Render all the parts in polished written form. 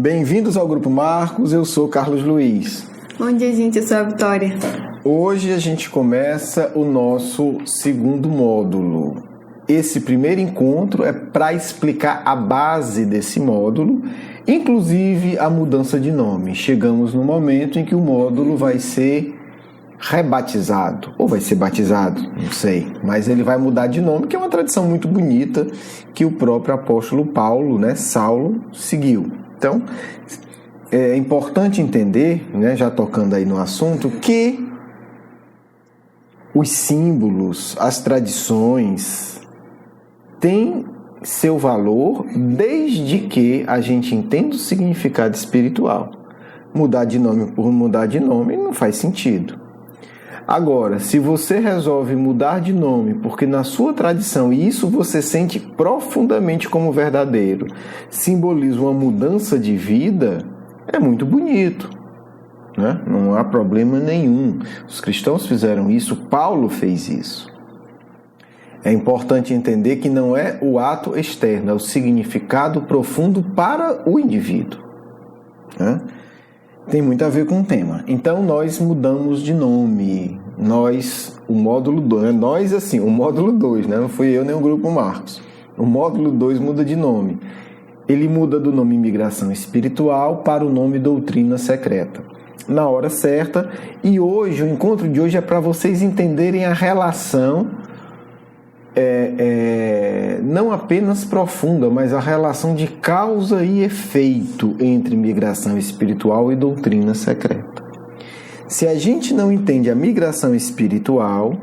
Bem-vindos ao Grupo Marcos, eu sou Carlos Luiz. Bom dia, gente, eu sou a Vitória. Hoje a gente começa o nosso segundo módulo. Esse primeiro encontro é para explicar a base desse módulo, inclusive a mudança de nome. Chegamos no momento em que o módulo vai ser rebatizado, ou vai ser batizado, não sei, mas ele vai mudar de nome, que é uma tradição muito bonita que o próprio apóstolo Paulo, Saulo, seguiu. Então, é importante entender, já tocando aí no assunto, que os símbolos, as tradições têm seu valor desde que a gente entenda o significado espiritual. Mudar de nome por mudar de nome não faz sentido. Agora, se você resolve mudar de nome porque na sua tradição, e isso você sente profundamente como verdadeiro, simboliza uma mudança de vida, é muito bonito, Não há problema nenhum. Os cristãos fizeram isso, Paulo fez isso. É importante entender que não é o ato externo, é o significado profundo para o indivíduo. Tem muito a ver com o tema. Então, nós mudamos de nome. O módulo 2, o módulo 2, não fui eu nem o Grupo Marcos. O módulo 2 muda de nome. Ele muda do nome Imigração Espiritual para o nome Doutrina Secreta. Na hora certa. E hoje, o encontro de hoje é para vocês entenderem a relação, não apenas profunda, mas a relação de causa e efeito entre migração espiritual e doutrina secreta. Se a gente não entende a migração espiritual,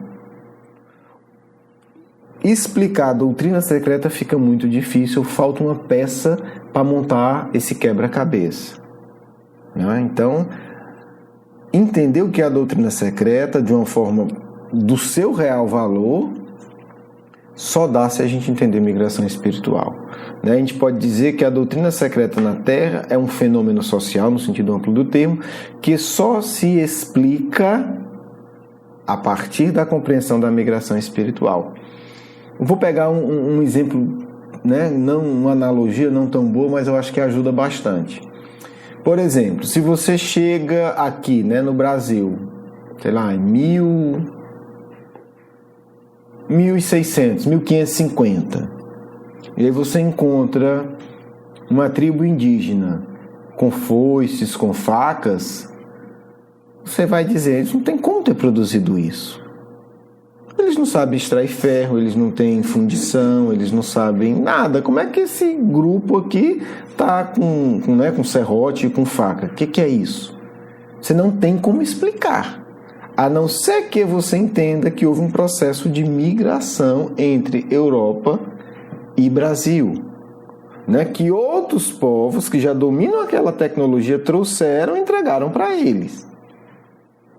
explicar a doutrina secreta fica muito difícil, falta uma peça para montar esse quebra-cabeça. Então, entender o que é a doutrina secreta de uma forma do seu real valor só dá se a gente entender migração espiritual. A gente pode dizer que a doutrina secreta na Terra é um fenômeno social, no sentido amplo do termo, que só se explica a partir da compreensão da migração espiritual. Vou pegar um exemplo, não uma analogia não tão boa, mas eu acho que ajuda bastante. Por exemplo, se você chega aqui, no Brasil, sei lá, em 1600, 1550. E aí você encontra uma tribo indígena com foices, com facas. Você vai dizer, eles não tem como ter produzido isso. Eles não sabem extrair ferro, eles não têm fundição, eles não sabem nada. Como é que esse grupo aqui está com serrote e com faca? O que é isso? Você não tem como explicar. A não ser que você entenda que houve um processo de migração entre Europa e Brasil, que outros povos que já dominam aquela tecnologia trouxeram e entregaram para eles.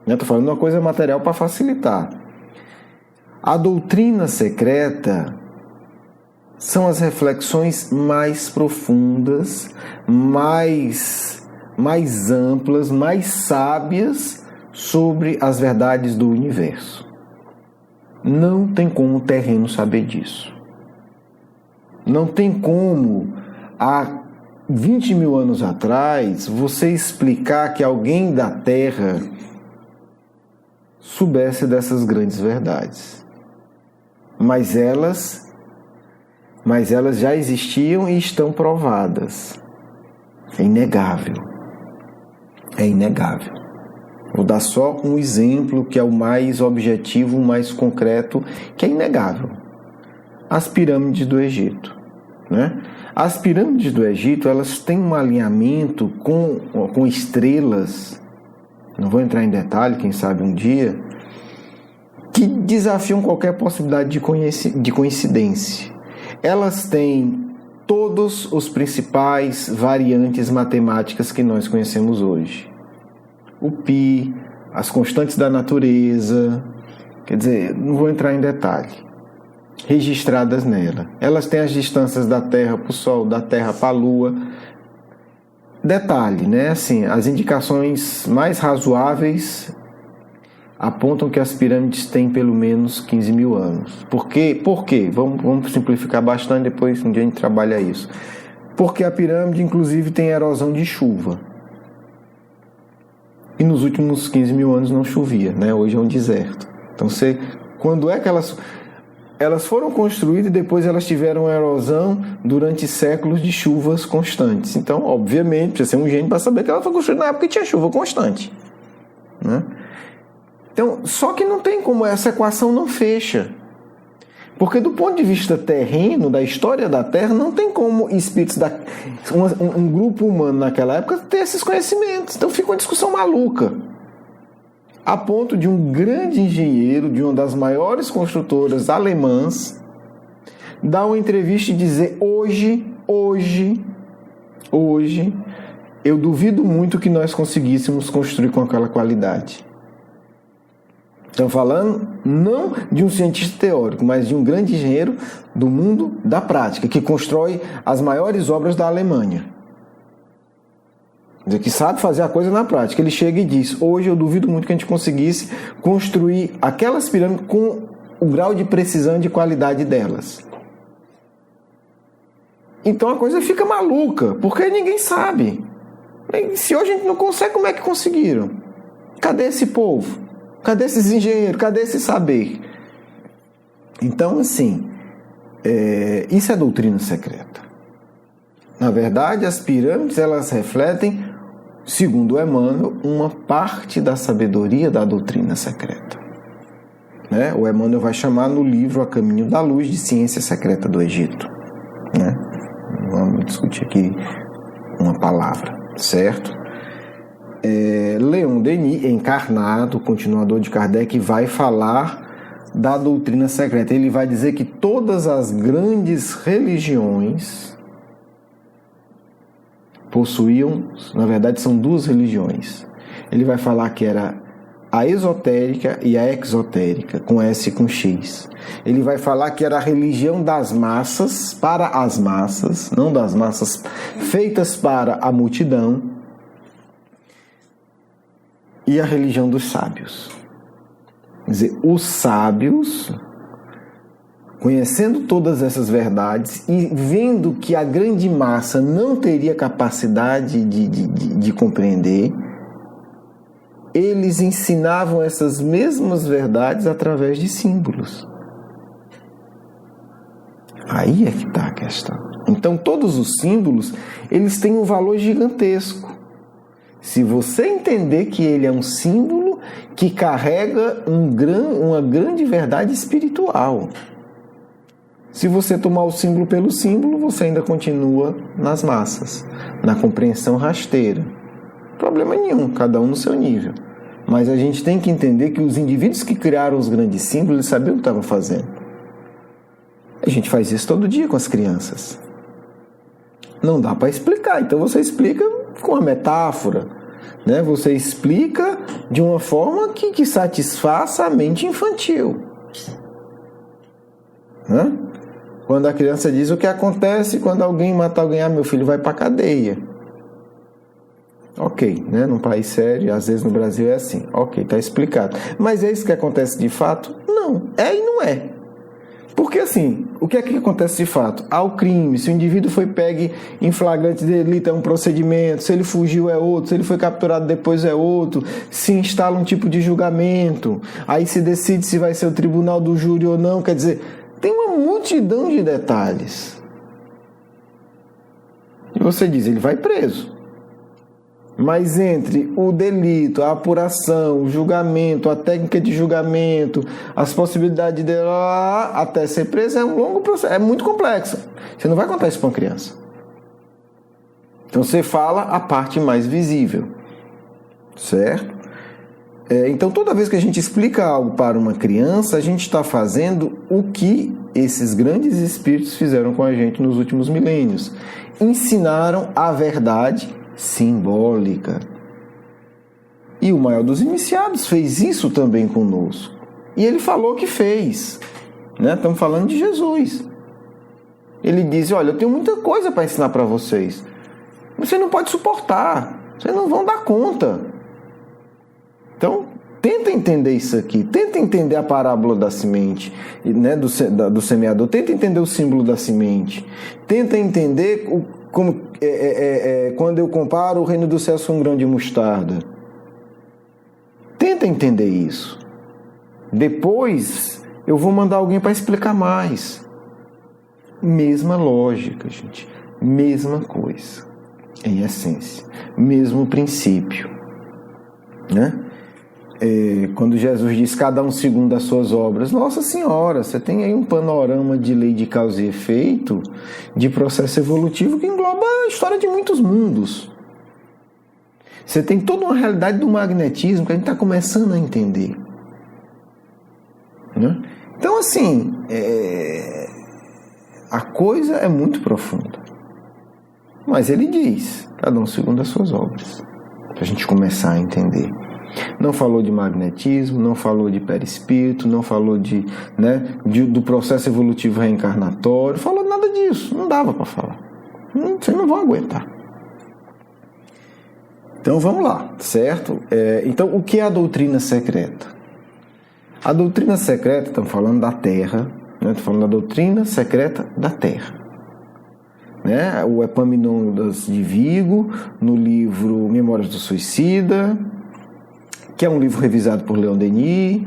Estou falando uma coisa material para facilitar. A doutrina secreta são as reflexões mais profundas, mais amplas, mais sábias sobre as verdades do universo. Não tem como o terreno saber disso. Não tem como, há 20 mil anos atrás, você explicar que alguém da Terra soubesse dessas grandes verdades. Mas elas já existiam e estão provadas. É inegável. É inegável. Vou dar só um exemplo que é o mais objetivo, o mais concreto, que é inegável. As pirâmides do Egito. As pirâmides do Egito, elas têm um alinhamento com estrelas, não vou entrar em detalhe, quem sabe um dia, que desafiam qualquer possibilidade de coincidência. Elas têm todos os principais variantes matemáticas que nós conhecemos hoje. O π, as constantes da natureza, quer dizer, não vou entrar em detalhe, registradas nela. Elas têm as distâncias da Terra para o Sol, da Terra para a Lua. Detalhe, as indicações mais razoáveis apontam que as pirâmides têm pelo menos 15 mil anos. Por quê? Vamos simplificar bastante, depois um dia a gente trabalha isso. porque a pirâmide, inclusive, tem erosão de chuva. E nos últimos 15 mil anos não chovia, né? Hoje é um deserto. Então, quando é que elas foram construídas e depois elas tiveram erosão durante séculos de chuvas constantes? Então, obviamente, precisa ser um gênio para saber que ela foi construída na época que tinha chuva constante, né? Então, só que não tem como, essa equação não fecha. Porque do ponto de vista terreno, da história da Terra, não tem como espíritos um grupo humano naquela época ter esses conhecimentos. Então fica uma discussão maluca. A ponto de um grande engenheiro, de uma das maiores construtoras alemãs, dar uma entrevista e dizer: hoje, eu duvido muito que nós conseguíssemos construir com aquela qualidade. Estamos falando não de um cientista teórico, mas de um grande engenheiro do mundo da prática, que constrói as maiores obras da Alemanha. Quer dizer, que sabe fazer a coisa na prática. Ele chega e diz: hoje eu duvido muito que a gente conseguisse construir aquelas pirâmides com o grau de precisão e de qualidade delas. Então a coisa fica maluca, porque ninguém sabe. Se hoje a gente não consegue, como é que conseguiram? Cadê esse povo? Cadê esses engenheiros? Cadê esse saber? Então, assim, isso é doutrina secreta. Na verdade, as pirâmides, elas refletem, segundo Emmanuel, uma parte da sabedoria da doutrina secreta. Né? O Emmanuel vai chamar no livro A Caminho da Luz de Ciência Secreta do Egito. Né? Vamos discutir aqui uma palavra, certo? Leon Denis, encarnado, continuador de Kardec, vai falar da doutrina secreta. Ele vai dizer que todas as grandes religiões possuíam, na verdade são duas religiões. Ele vai falar que era a esotérica e a exotérica, com S e com X. Ele vai falar que era a religião das massas, para as massas, não das massas feitas para a multidão, e a religião dos sábios. Quer dizer, os sábios, conhecendo todas essas verdades e vendo que a grande massa não teria capacidade de compreender, eles ensinavam essas mesmas verdades através de símbolos. Aí é que está a questão. Então, todos os símbolos, eles têm um valor gigantesco. Se você entender que ele é um símbolo que carrega uma grande verdade espiritual. Se você tomar o símbolo pelo símbolo, você ainda continua nas massas, na compreensão rasteira. Problema nenhum, cada um no seu nível. Mas a gente tem que entender que os indivíduos que criaram os grandes símbolos, eles sabiam o que estavam fazendo. A gente faz isso todo dia com as crianças. Não dá para explicar, então você explica com uma metáfora, né? Você explica de uma forma que satisfaça a mente infantil, né? Quando a criança diz: o que acontece quando alguém mata alguém? Meu filho vai para a cadeia. Ok, né? Num país sério, às vezes no Brasil é assim. Ok, está explicado. Mas é isso que acontece de fato? Não, é e não é. Porque assim, o que é que acontece de fato? Há o crime, se o indivíduo foi pego em flagrante delito é um procedimento, se ele fugiu é outro, se ele foi capturado depois é outro, se instala um tipo de julgamento, aí se decide se vai ser o tribunal do júri ou não, quer dizer, tem uma multidão de detalhes. E você diz, ele vai preso. Mas entre o delito, a apuração, o julgamento, a técnica de julgamento, as possibilidades de até ser preso, é um longo processo, é muito complexo. Você não vai contar isso para uma criança. Então você fala a parte mais visível, certo? Então toda vez que a gente explica algo para uma criança, a gente está fazendo o que esses grandes espíritos fizeram com a gente nos últimos milênios. Ensinaram a verdade simbólica. E o maior dos iniciados fez isso também conosco. E ele falou que fez, né? Estamos falando de Jesus. Ele diz: olha, eu tenho muita coisa para ensinar para vocês. Você não pode suportar. Vocês não vão dar conta. Então, tenta entender isso aqui. Tenta entender a parábola da semente, né? do semeador. Tenta entender o símbolo da semente. Tenta entender quando eu comparo o reino dos céus com um grão de mostarda. Tenta entender isso. Depois eu vou mandar alguém para explicar mais. Mesma lógica, gente. Mesma coisa. Em essência. Mesmo princípio. Né? Quando Jesus diz cada um segundo as suas obras, Nossa Senhora, você tem aí um panorama de lei de causa e efeito, de processo evolutivo que engloba a história de muitos mundos. Você tem toda uma realidade do magnetismo que a gente está começando a entender. Né? Então, assim, a coisa é muito profunda. Mas ele diz, cada um segundo as suas obras, para a gente começar a entender. Não falou de magnetismo, não falou de perispírito, não falou do processo evolutivo reencarnatório, falou nada disso, não dava para falar. Vocês não vão aguentar. Então vamos lá, certo? Então, o que é a doutrina secreta? A doutrina secreta, estamos falando da Terra, né? Estamos falando da doutrina secreta da Terra. Né? O Epaminondas de Vigo, no livro Memórias do Suicida, que é um livro revisado por Leon Denis.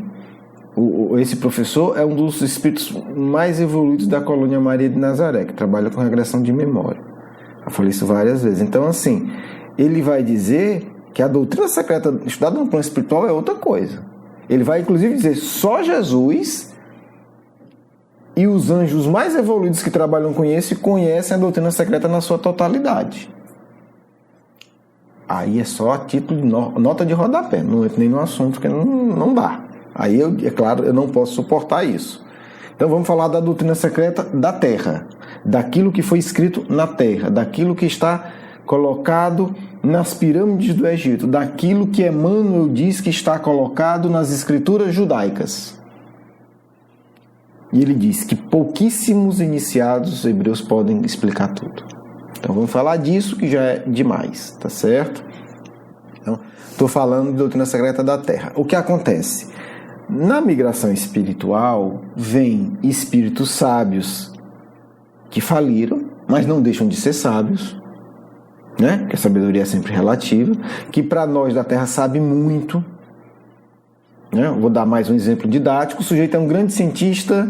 Esse professor é um dos espíritos mais evoluídos da colônia Maria de Nazaré, que trabalha com regressão de memória. Eu falei isso várias vezes. Então, assim, ele vai dizer que a doutrina secreta estudada no plano espiritual é outra coisa. Ele vai, inclusive, dizer só Jesus e os anjos mais evoluídos que trabalham com isso conhecem a doutrina secreta na sua totalidade. Aí é só a título de nota de rodapé, não entra nem no assunto, porque não dá. Aí, é claro, eu não posso suportar isso. Então vamos falar da doutrina secreta da Terra, daquilo que foi escrito na Terra, daquilo que está colocado nas pirâmides do Egito, daquilo que Emmanuel diz que está colocado nas escrituras judaicas. E ele diz que pouquíssimos iniciados hebreus podem explicar tudo. Então vamos falar disso, que já é demais, tá certo? Então, estou falando de doutrina secreta da Terra. O que acontece? Na migração espiritual, vêm espíritos sábios que faliram, mas não deixam de ser sábios, né? Porque a sabedoria é sempre relativa, que para nós da Terra sabe muito. Né? Vou dar mais um exemplo didático. O sujeito é um grande cientista,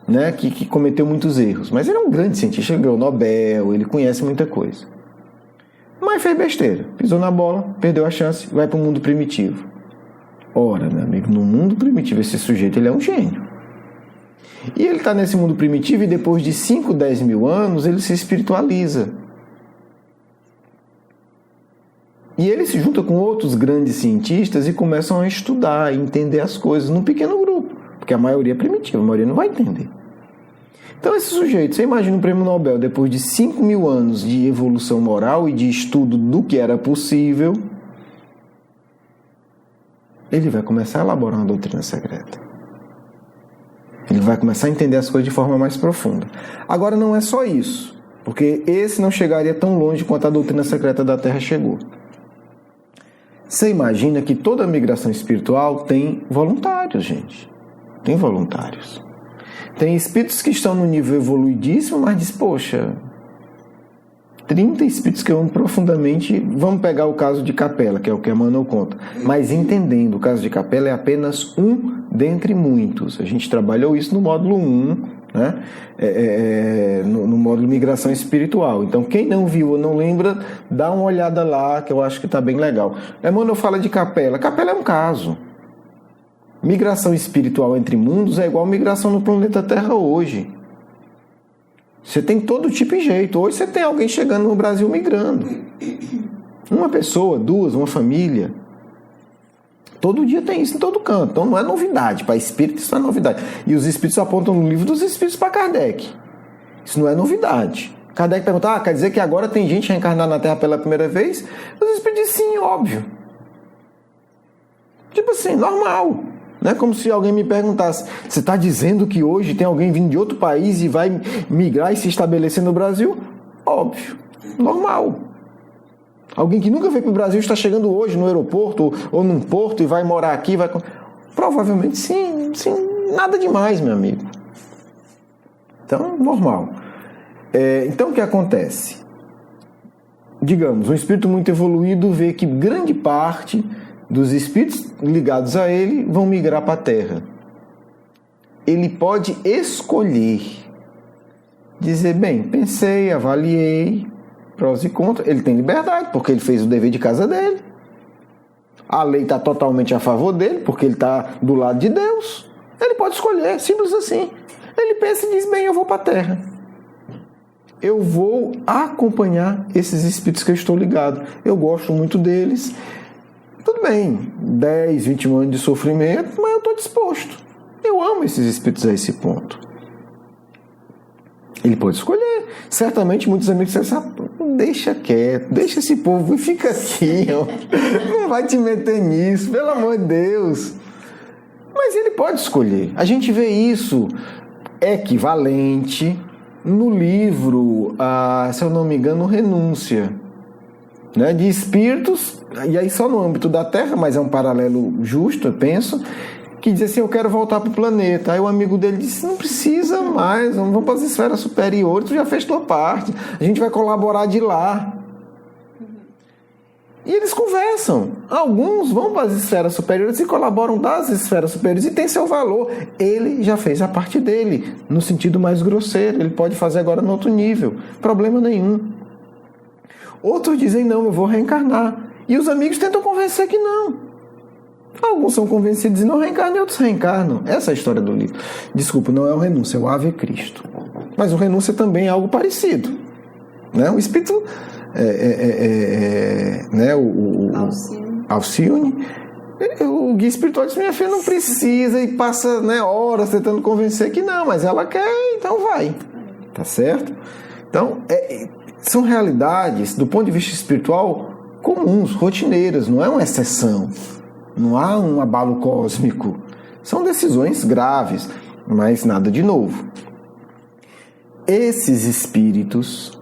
né, que cometeu muitos erros, mas ele é um grande cientista, ele ganhou o Nobel, ele conhece muita coisa, mas fez besteira, pisou na bola, perdeu a chance, vai para o mundo primitivo. Ora, meu amigo, no mundo primitivo esse sujeito ele é um gênio, e ele está nesse mundo primitivo e depois de 5, 10 mil anos ele se espiritualiza e ele se junta com outros grandes cientistas e começam a estudar e entender as coisas num pequeno grupo, porque a maioria é primitiva, a maioria não vai entender. Então esse sujeito, você imagina um prêmio Nobel depois de 5 mil anos de evolução moral e de estudo do que era possível, ele vai começar a elaborar uma doutrina secreta. Ele vai começar a entender as coisas de forma mais profunda. Agora não é só isso, porque esse não chegaria tão longe quanto a doutrina secreta da Terra chegou. Você imagina que toda migração espiritual tem voluntários, gente. Tem voluntários. Tem espíritos que estão no nível evoluidíssimo, mas diz, poxa, 30 espíritos que eu amo profundamente. Vamos pegar o caso de Capela, que é o que Emmanuel conta. Mas entendendo, o caso de Capela é apenas um dentre muitos. A gente trabalhou isso no módulo 1, né? No módulo Migração Espiritual. Então, quem não viu ou não lembra, dá uma olhada lá, que eu acho que está bem legal. Emmanuel fala de Capela. Capela é um caso. Migração espiritual entre mundos é igual migração no planeta Terra hoje. Você tem todo tipo e jeito. Hoje você tem alguém chegando no Brasil migrando. Uma pessoa, duas, uma família. Todo dia tem isso em todo canto. Então não é novidade. Para espírito isso não é novidade. E os espíritos apontam no livro dos espíritos para Kardec. Isso não é novidade. Kardec pergunta, quer dizer que agora tem gente reencarnada na Terra pela primeira vez? Os espíritos dizem sim, óbvio. Tipo assim, normal. Não é como se alguém me perguntasse, você está dizendo que hoje tem alguém vindo de outro país e vai migrar e se estabelecer no Brasil? Óbvio, normal. Alguém que nunca veio para o Brasil está chegando hoje no aeroporto ou num porto e vai morar aqui? Provavelmente sim, nada demais, meu amigo. Então, normal. Então, o que acontece? Digamos, um espírito muito evoluído vê que grande parte dos espíritos ligados a ele vão migrar para a Terra. Ele pode escolher, dizer, bem, pensei, avaliei, prós e contras. Ele tem liberdade, porque ele fez o dever de casa dele. A lei está totalmente a favor dele, porque ele está do lado de Deus. Ele pode escolher, simples assim. Ele pensa e diz, bem, eu vou para a Terra. Eu vou acompanhar esses espíritos que eu estou ligado. Eu gosto muito deles. Tudo bem, 10, 20 anos de sofrimento, mas eu estou disposto. Eu amo esses espíritos a esse ponto. Ele pode escolher. Certamente muitos amigos disseram assim, deixa quieto, deixa esse povo e fica aqui. Ó. Não vai te meter nisso, pelo amor de Deus. Mas ele pode escolher. A gente vê isso equivalente no livro, se eu não me engano, Renúncia, né, de espíritos, e aí só no âmbito da Terra, mas é um paralelo justo, eu penso, que diz assim, eu quero voltar para o planeta. Aí o amigo dele disse, não precisa mais, vamos para as esferas superiores, tu já fez tua parte, a gente vai colaborar de lá. E eles conversam. Alguns vão para as esferas superiores e colaboram das esferas superiores e tem seu valor. Ele já fez a parte dele, no sentido mais grosseiro. Ele pode fazer agora no outro nível. Problema nenhum. Outros dizem, não, eu vou reencarnar. E os amigos tentam convencer que não. Alguns são convencidos e não reencarnam e outros reencarnam. Essa é a história do livro. Desculpa, não é o Renúncia, é o Ave Cristo. Mas o Renúncia também é algo parecido. Né? O espírito... né, Alcione, o guia espiritual diz, minha filha não precisa, e passa, né, horas tentando convencer que não, mas ela quer, então vai, tá certo? Então, são realidades, do ponto de vista espiritual, comuns, rotineiras, não é uma exceção, não há um abalo cósmico, são decisões graves, mas nada de novo. Esses espíritos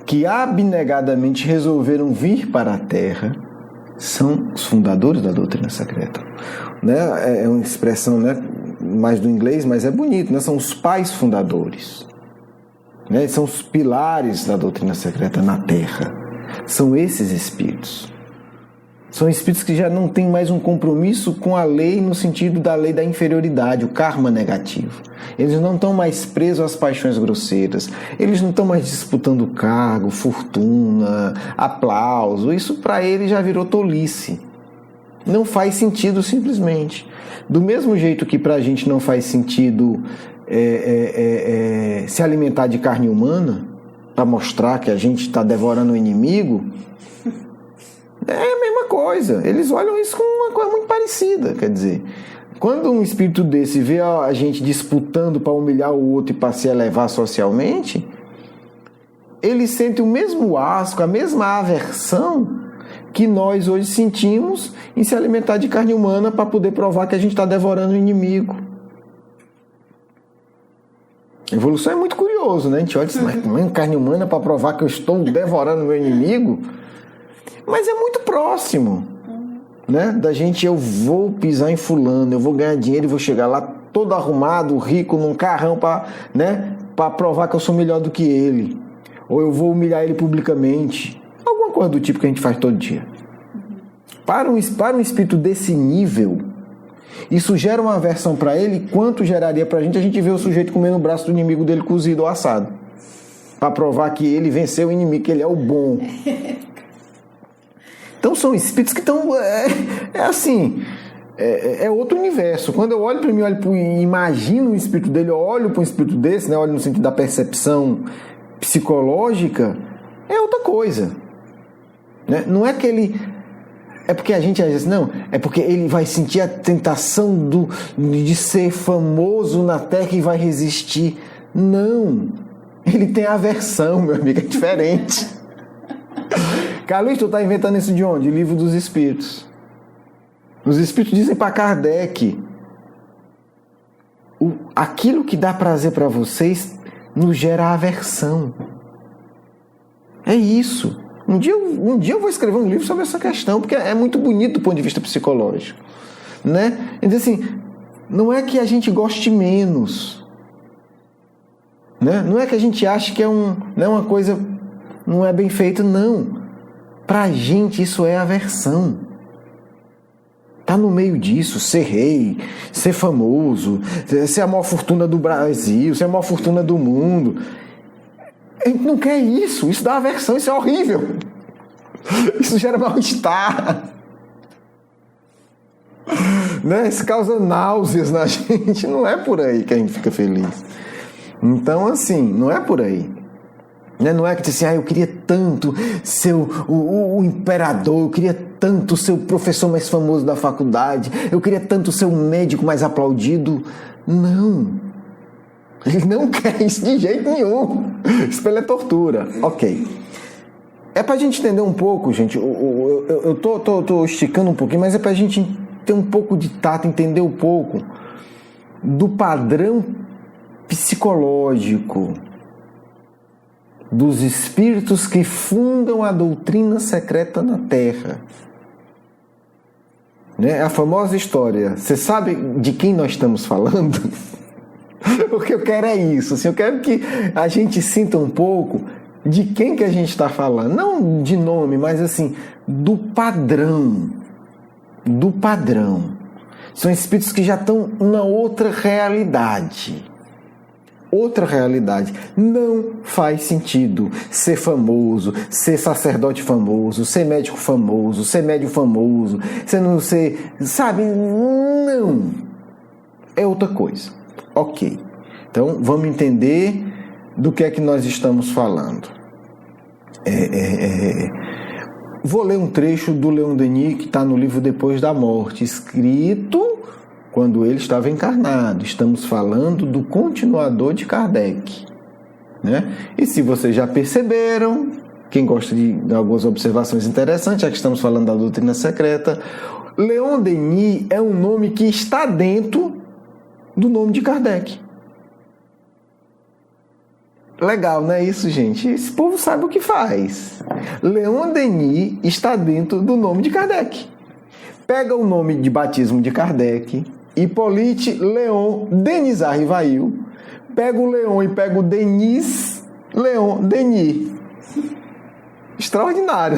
que abnegadamente resolveram vir para a Terra são os fundadores da doutrina secreta. Né? É uma expressão, né, mais do inglês, mas é bonito, né? São os pais fundadores. Né? São os pilares da doutrina secreta na Terra. São esses espíritos. São espíritos que já não têm mais um compromisso com a lei no sentido da lei da inferioridade, o karma negativo. Eles não estão mais presos às paixões grosseiras. Eles não estão mais disputando cargo, fortuna, aplauso. Isso para eles já virou tolice. Não faz sentido simplesmente. Do mesmo jeito que para a gente não faz sentido se alimentar de carne humana, para mostrar que a gente está devorando o inimigo, é a mesma coisa. Eles olham isso como uma coisa muito parecida. Quer dizer, quando um espírito desse vê a gente disputando para humilhar o outro e para se elevar socialmente, ele sente o mesmo asco, a mesma aversão que nós hoje sentimos em se alimentar de carne humana para poder provar que a gente está devorando o inimigo. A evolução é muito curioso, né? A gente olha e diz, mas comer carne humana para provar que eu estou devorando o meu inimigo? Mas é muito próximo, né? Da gente, eu vou pisar em fulano, eu vou ganhar dinheiro e vou chegar lá todo arrumado, rico, num carrão para, né, para provar que eu sou melhor do que ele. Ou eu vou humilhar ele publicamente. Alguma coisa do tipo que a gente faz todo dia. Para um espírito desse nível, isso gera uma aversão para ele, quanto geraria para a gente ver o sujeito comendo o braço do inimigo dele cozido ou assado. Para provar que ele venceu o inimigo, que ele é o bom. Então são espíritos que estão... assim... É outro universo. Quando eu olho para mim, imagino o espírito dele, eu olho para um espírito desse, né, olho no sentido da percepção psicológica, é outra coisa. Né? Não é que ele... É porque a gente às vezes... Não, é porque ele vai sentir a tentação de ser famoso na Terra e vai resistir. Não. Ele tem aversão, meu amigo, é diferente. Carlos, tu está inventando isso de onde? Livro dos Espíritos. Os Espíritos dizem para Kardec: aquilo que dá prazer para vocês nos gera aversão. É isso. Um dia eu vou escrever um livro sobre essa questão, porque é muito bonito do ponto de vista psicológico. Né? Então, assim, não é que a gente goste menos. Né? Não é que a gente acha que não é uma coisa, não é bem feito, não. Para a gente isso é aversão. Tá no meio disso, ser rei, ser famoso, ser a maior fortuna do Brasil, ser a maior fortuna do mundo. A gente não quer isso, isso dá aversão, isso é horrível. Isso gera mal-estar. Né? Isso causa náuseas na gente. Não é por aí que a gente fica feliz. Então, assim, não é por aí. Não é que diz assim, eu queria tanto ser o imperador, eu queria tanto ser o professor mais famoso da faculdade, eu queria tanto ser o médico mais aplaudido. Não. Ele não quer isso de jeito nenhum. Isso é tortura. Ok. É pra gente entender um pouco, gente. Eu tô esticando um pouquinho, mas é pra gente ter um pouco de tato, entender um pouco do padrão psicológico dos espíritos que fundam a doutrina secreta na Terra. Né? A famosa história. Você sabe de quem nós estamos falando? O que eu quero é isso. Assim, eu quero que a gente sinta um pouco de quem que a gente está falando. Não de nome, mas assim, do padrão. Do padrão. São espíritos que já estão na outra realidade. Outra realidade. Não faz sentido ser famoso, ser sacerdote famoso, ser médico famoso, ser médium famoso, você não ser... Sabe? Não. É outra coisa. Ok. Então, vamos entender do que é que nós estamos falando. Vou ler um trecho do Leon Denis que está no livro Depois da Morte, escrito quando ele estava encarnado. Estamos falando do continuador de Kardec. Né? E se vocês já perceberam, quem gosta de algumas observações interessantes, já que estamos falando da doutrina secreta, Leon Denis é um nome que está dentro do nome de Kardec. Legal, não é isso, gente? Esse povo sabe o que faz. Leon Denis está dentro do nome de Kardec. Pega o nome de batismo de Kardec, Hippolyte Leon Denis Rivail. Pega o Leon e pega o Denis, Leon Denis. Extraordinário,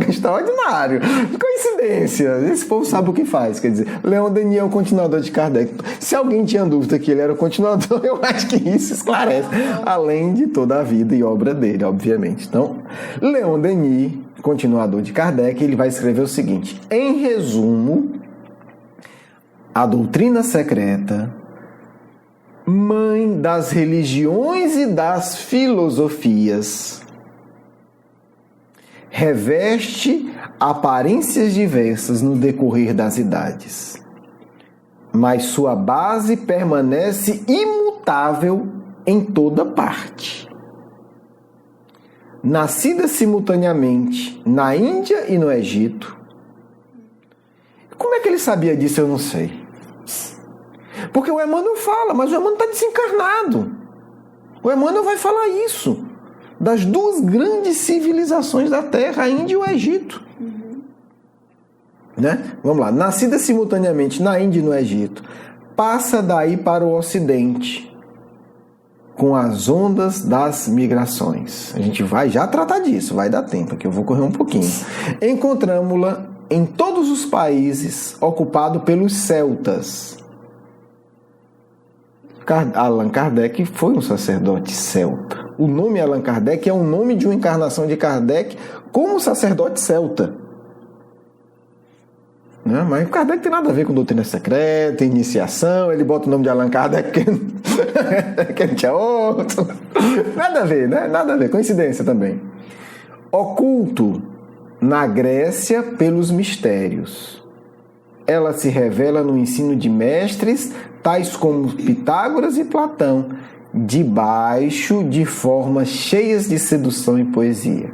extraordinário. Coincidência. Esse povo sabe o que faz. Quer dizer, Leon Denis é o continuador de Kardec. Se alguém tinha dúvida que ele era o continuador, eu acho que isso esclarece. Além de toda a vida e obra dele, obviamente. Então, Leon Denis, continuador de Kardec, ele vai escrever o seguinte: em resumo, a doutrina secreta, mãe das religiões e das filosofias, reveste aparências diversas no decorrer das idades, mas sua base permanece imutável em toda parte. Nascida simultaneamente na Índia e no Egito. Como é que ele sabia disso? Eu não sei. Porque o Emmanuel fala, mas o Emmanuel está desencarnado. O Emmanuel vai falar isso. Das duas grandes civilizações da Terra, a Índia e o Egito. Né? Vamos lá. Nascida simultaneamente na Índia e no Egito, passa daí para o Ocidente, com as ondas das migrações. A gente vai já tratar disso, vai dar tempo, que eu vou correr um pouquinho. Encontramos-la em todos os países ocupados pelos celtas. Allan Kardec foi um sacerdote celta. O nome Allan Kardec é o nome de uma encarnação de Kardec como sacerdote celta. Né? Mas o Kardec tem nada a ver com doutrina secreta, iniciação, ele bota o nome de Allan Kardec que ele tinha outro. Nada a ver, né? Nada a ver, coincidência também. Oculto na Grécia pelos mistérios. Ela se revela no ensino de mestres tais como Pitágoras e Platão, debaixo de formas cheias de sedução e poesia.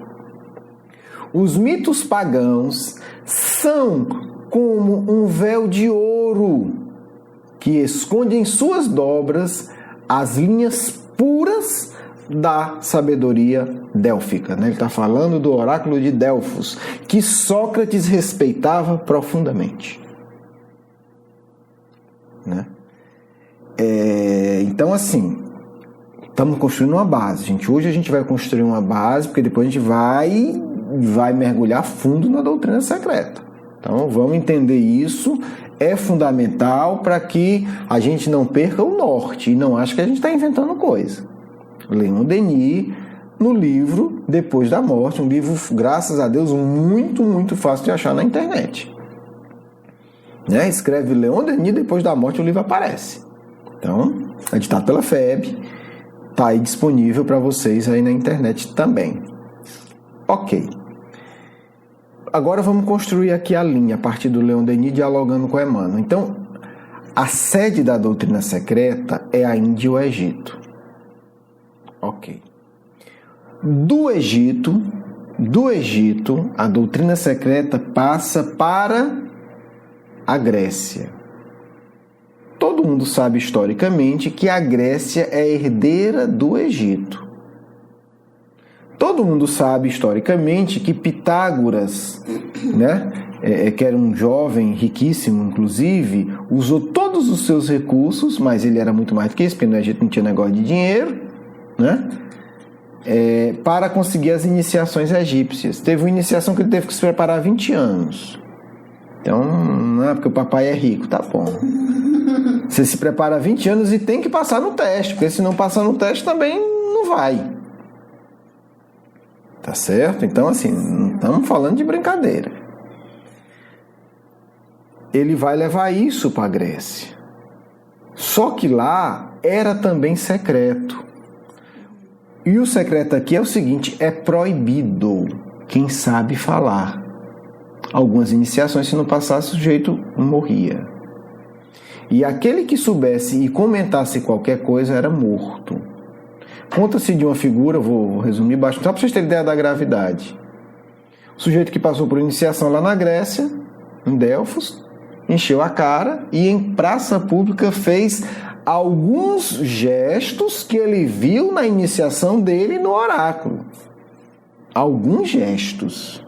Os mitos pagãos são como um véu de ouro que esconde em suas dobras as linhas puras da sabedoria délfica. Ele está falando do oráculo de Delfos, que Sócrates respeitava profundamente. Né? Então, assim, estamos construindo uma base, gente. Hoje a gente vai construir uma base, porque depois a gente vai mergulhar fundo na doutrina secreta. Então, vamos entender isso. É fundamental para que a gente não perca o norte e não ache que a gente está inventando coisa. Leon Denis, no livro Depois da Morte, um livro, graças a Deus, muito, muito fácil de achar na internet. Né? Escreve Leon Denis Depois da Morte, o livro aparece. Então, editado pela FEB, está aí disponível para vocês aí na internet também. Ok. Agora vamos construir aqui a linha a partir do Leon Denis dialogando com Emmanuel. Então, a sede da doutrina secreta é a Índia e o Egito. Ok. Do Egito, a doutrina secreta passa para a Grécia. Todo mundo sabe historicamente que a Grécia é herdeira do Egito. Todo mundo sabe historicamente que Pitágoras, né, que era um jovem riquíssimo, inclusive, usou todos os seus recursos, mas ele era muito mais do que isso, porque no Egito não tinha negócio de dinheiro, né, para conseguir as iniciações egípcias. Teve uma iniciação que ele teve que se preparar 20 anos. Então, não é porque o papai é rico, tá bom. Você se prepara 20 anos e tem que passar no teste, porque se não passar no teste também não vai. Tá certo? Então, assim, não estamos falando de brincadeira. Ele vai levar isso para a Grécia. Só que lá era também secreto. E o secreto aqui é o seguinte, é proibido quem sabe falar. Algumas iniciações, se não passasse, o sujeito morria. E aquele que soubesse e comentasse qualquer coisa era morto. Conta-se de uma figura, vou resumir bastante, só para vocês terem ideia da gravidade. O sujeito que passou por iniciação lá na Grécia, em Delfos, encheu a cara e em praça pública fez alguns gestos que ele viu na iniciação dele no oráculo. Alguns gestos.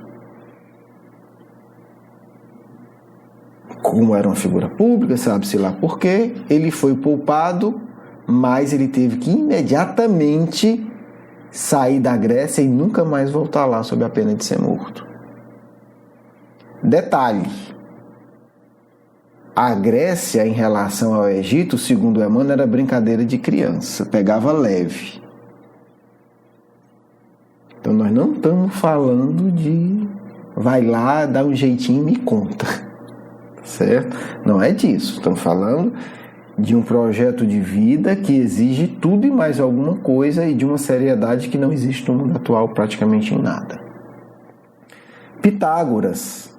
Como era uma figura pública, sabe-se lá por quê, ele foi poupado, mas ele teve que imediatamente sair da Grécia e nunca mais voltar lá sob a pena de ser morto. Detalhe, a Grécia em relação ao Egito, segundo Emmanuel, era brincadeira de criança, pegava leve. Então nós não estamos falando de vai lá, dá um jeitinho e me conta, certo? Não é disso, estamos falando de um projeto de vida que exige tudo e mais alguma coisa e de uma seriedade que não existe no mundo atual praticamente em nada. Pitágoras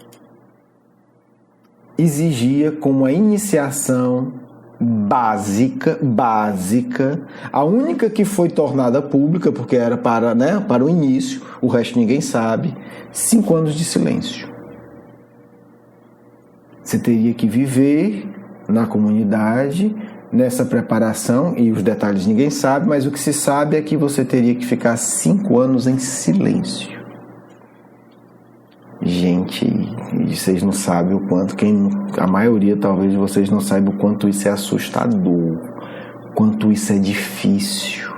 exigia como a iniciação básica, a única que foi tornada pública, porque era para o início, o resto ninguém sabe, 5 anos de silêncio. Você teria que viver na comunidade, nessa preparação, e os detalhes ninguém sabe, mas o que se sabe é que você teria que ficar 5 anos em silêncio. Gente, vocês não sabem o quanto, a maioria talvez de vocês não saiba o quanto isso é assustador, quanto isso é difícil.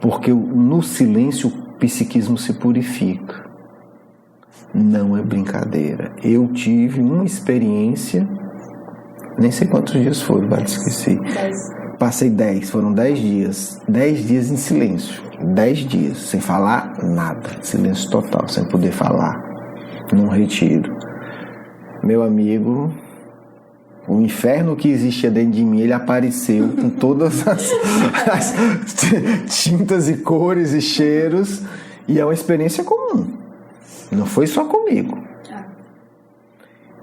Porque no silêncio o psiquismo se purifica. Não é brincadeira. Eu tive uma experiência, nem sei quantos dias foram, esqueci. 10. Passei 10, foram 10 dias. 10 dias em silêncio. 10 dias, sem falar nada. Silêncio total, sem poder falar. Num retiro. Meu amigo, o inferno que existia dentro de mim, ele apareceu com todas as tintas e cores e cheiros. E é uma experiência comum. Não foi só comigo.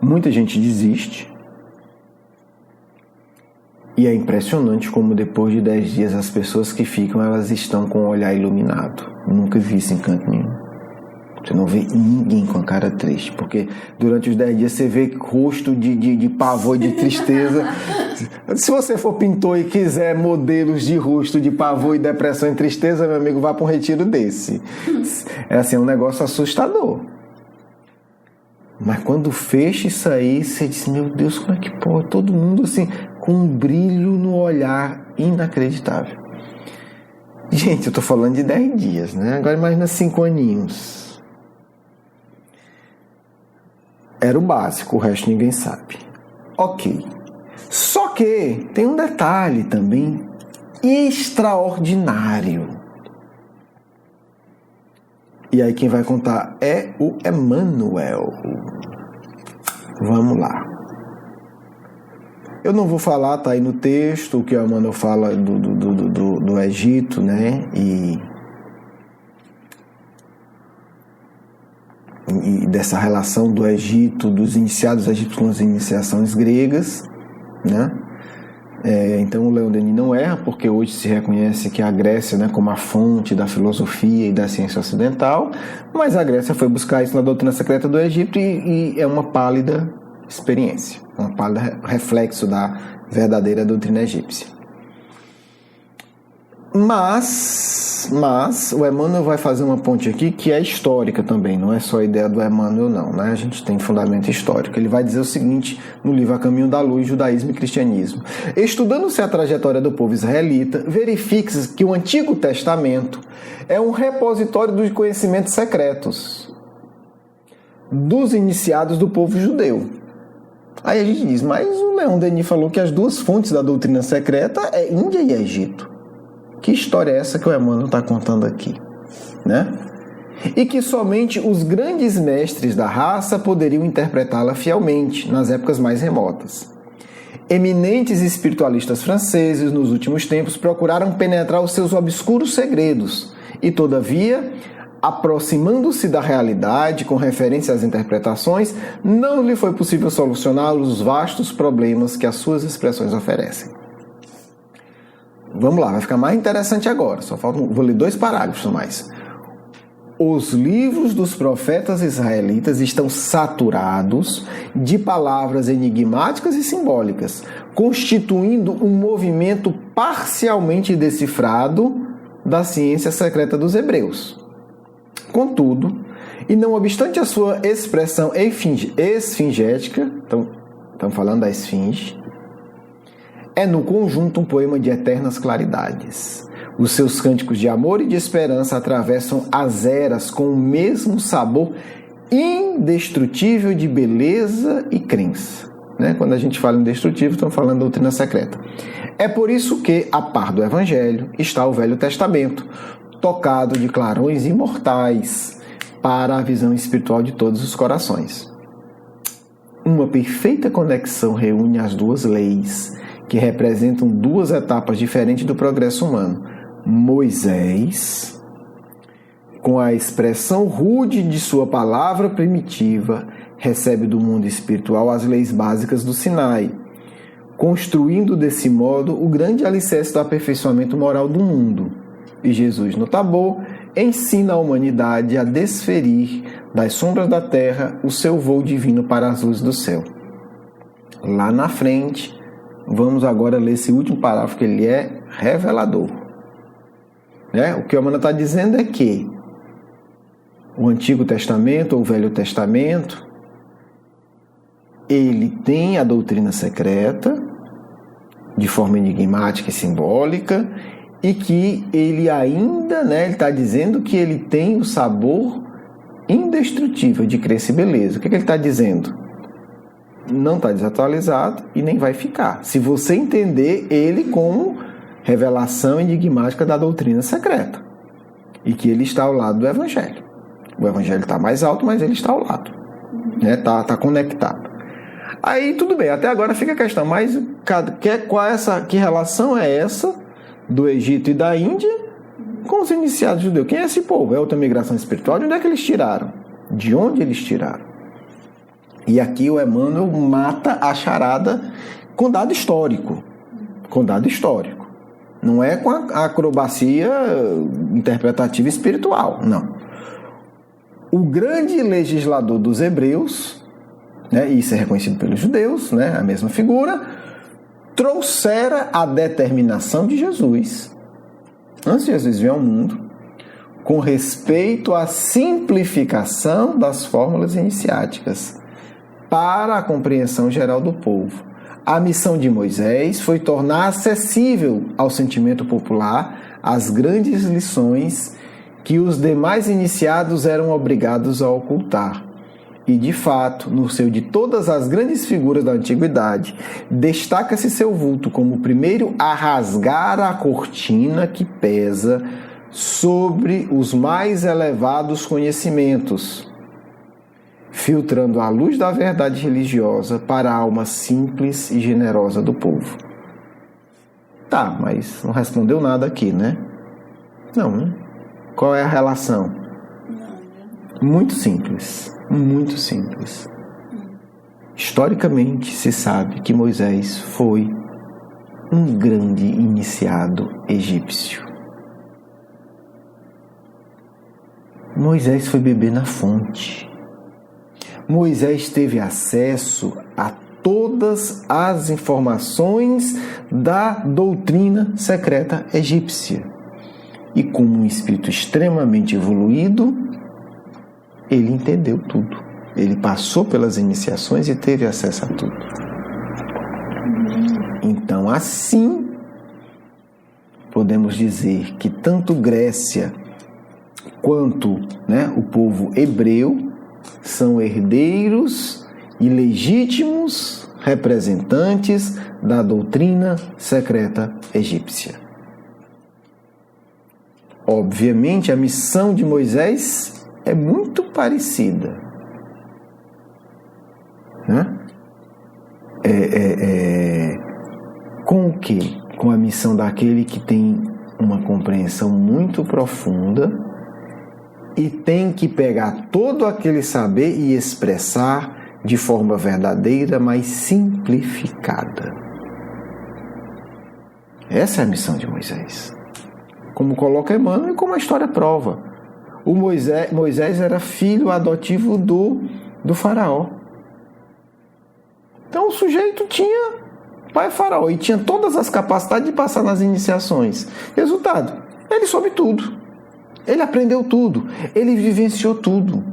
Muita gente desiste. E é impressionante como depois de 10 dias as pessoas que ficam, elas estão com o olhar iluminado. Nunca vi isso em canto nenhum. Você não vê ninguém com a cara triste, porque durante os 10 dias você vê rosto de pavor e de tristeza. Se você for pintor e quiser modelos de rosto de pavor e depressão e tristeza, meu amigo, vá para um retiro desse. É assim, um negócio assustador. Mas quando fecha isso aí, você diz, meu Deus, como é que pode? Todo mundo assim, com um brilho no olhar inacreditável. Gente, eu estou falando de 10 dias, né? Agora imagina 5 aninhos. Era o básico, o resto ninguém sabe. Ok. Só que tem um detalhe também extraordinário. E aí quem vai contar é o Emmanuel. Vamos lá. Eu não vou falar, tá aí no texto, o que o Emmanuel fala do Egito, né? E dessa relação do Egito, dos iniciados egípcios com as iniciações gregas, né? Então o Leon Denis não erra, porque hoje se reconhece que a Grécia, né, como a fonte da filosofia e da ciência ocidental, mas a Grécia foi buscar isso na doutrina secreta do Egito e é uma pálida experiência, um pálido reflexo da verdadeira doutrina egípcia. Mas o Emmanuel vai fazer uma ponte aqui que é histórica também, não é só a ideia do Emmanuel não, né? A gente tem fundamento histórico. Ele vai dizer o seguinte no livro A Caminho da Luz, Judaísmo e Cristianismo. Estudando-se a trajetória do povo israelita, verifica-se que o Antigo Testamento é um repositório dos conhecimentos secretos dos iniciados do povo judeu. Aí a gente diz, mas o Leon Denis falou que as duas fontes da doutrina secreta é Índia e Egito. Que história é essa que o Emmanuel está contando aqui, né? E que somente os grandes mestres da raça poderiam interpretá-la fielmente nas épocas mais remotas. Eminentes espiritualistas franceses, nos últimos tempos, procuraram penetrar os seus obscuros segredos e, todavia, aproximando-se da realidade com referência às interpretações, não lhe foi possível solucionar os vastos problemas que as suas expressões oferecem. Vamos lá, vai ficar mais interessante agora. Vou ler 2 parágrafos mais. Os livros dos profetas israelitas estão saturados de palavras enigmáticas e simbólicas, constituindo um movimento parcialmente decifrado da ciência secreta dos hebreus. Contudo, e não obstante a sua expressão esfingética, estamos falando da esfinge, é no conjunto um poema de eternas claridades. Os seus cânticos de amor e de esperança atravessam as eras com o mesmo sabor indestrutível de beleza e crença. Né? Quando a gente fala indestrutível, estamos falando da doutrina secreta. É por isso que, a par do Evangelho, está o Velho Testamento, tocado de clarões imortais para a visão espiritual de todos os corações. Uma perfeita conexão reúne as duas leis, que representam 2 etapas diferentes do progresso humano. Moisés, com a expressão rude de sua palavra primitiva, recebe do mundo espiritual as leis básicas do Sinai, construindo desse modo o grande alicerce do aperfeiçoamento moral do mundo. E Jesus, no Tabor, ensina a humanidade a desferir das sombras da terra o seu voo divino para as luzes do céu. Lá na frente, vamos agora ler esse último parágrafo, que ele é revelador. O que o Emmanuel está dizendo é que o Antigo Testamento, ou o Velho Testamento, ele tem a doutrina secreta, de forma enigmática e simbólica, e que ele ainda, ele está dizendo que ele tem o sabor indestrutível de crença e beleza. O que ele está dizendo? Não está desatualizado e nem vai ficar, se você entender ele como revelação enigmática da doutrina secreta, e que ele está ao lado do Evangelho. O Evangelho está mais alto, mas ele está ao lado, está conectado. Aí tudo bem, até agora fica a questão, mas que relação é essa do Egito e da Índia com os iniciados judeus? Quem é esse povo? É outra migração espiritual? De onde é que eles tiraram? De onde eles tiraram? E aqui o Emmanuel mata a charada com dado histórico. Com dado histórico. Não é com a acrobacia interpretativa espiritual, não. O grande legislador dos hebreus, isso é reconhecido pelos judeus, a mesma figura, trouxera a determinação de Jesus, antes de Jesus vir ao mundo, com respeito à simplificação das fórmulas iniciáticas, para a compreensão geral do povo, A missão de Moisés foi tornar acessível ao sentimento popular as grandes lições que os demais iniciados eram obrigados a ocultar. E, de fato, no seio de todas as grandes figuras da antiguidade, destaca-se seu vulto como o primeiro a rasgar a cortina que pesa sobre os mais elevados conhecimentos, filtrando a luz da verdade religiosa para a alma simples e generosa do povo. Tá, mas não respondeu nada aqui, né? Não, né? Qual é a relação? Muito simples, muito simples. Historicamente se sabe que Moisés foi um grande iniciado egípcio. Moisés foi beber na fonte. Moisés teve acesso a todas as informações da doutrina secreta egípcia. E como um espírito extremamente evoluído, ele entendeu tudo. Ele passou pelas iniciações e teve acesso a tudo. Então, assim, podemos dizer que tanto Grécia quanto, o povo hebreu são herdeiros e legítimos representantes da doutrina secreta egípcia. Obviamente, a missão de Moisés é muito parecida. Com o quê? Com a missão daquele que tem uma compreensão muito profunda e tem que pegar todo aquele saber e expressar de forma verdadeira, mas simplificada. Essa é a missão de Moisés. Como coloca Emmanuel e como a história prova. Moisés era filho adotivo do faraó. Então o sujeito tinha pai faraó e tinha todas as capacidades de passar nas iniciações. Resultado, ele soube tudo. Ele aprendeu tudo. Ele vivenciou tudo.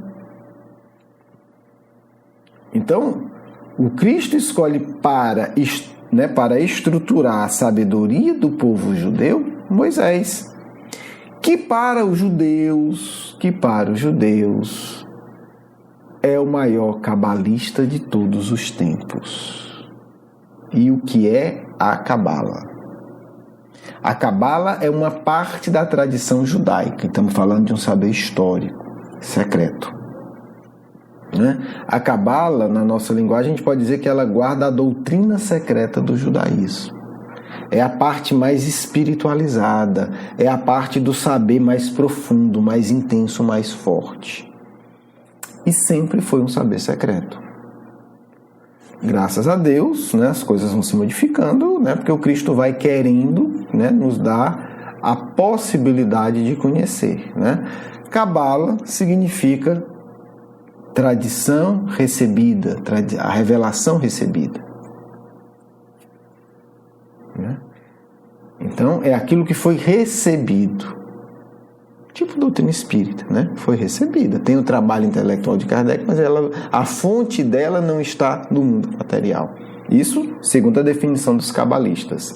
Então, o Cristo escolhe para estruturar a sabedoria do povo judeu, Moisés. Que para os judeus é o maior cabalista de todos os tempos. E o que é a Cabala? A Cabala é uma parte da tradição judaica. Estamos falando de um saber histórico, secreto. A Cabala, na nossa linguagem, a gente pode dizer que ela guarda a doutrina secreta do judaísmo. É a parte mais espiritualizada, é a parte do saber mais profundo, mais intenso, mais forte. E sempre foi um saber secreto. Graças a Deus, as coisas vão se modificando, porque o Cristo vai querendo, nos dar a possibilidade de conhecer. Cabala significa tradição recebida, a revelação recebida. Então, é aquilo que foi recebido. Tipo doutrina espírita, Foi recebida. Tem o trabalho intelectual de Kardec, mas a fonte dela não está no mundo material. Isso segundo a definição dos cabalistas.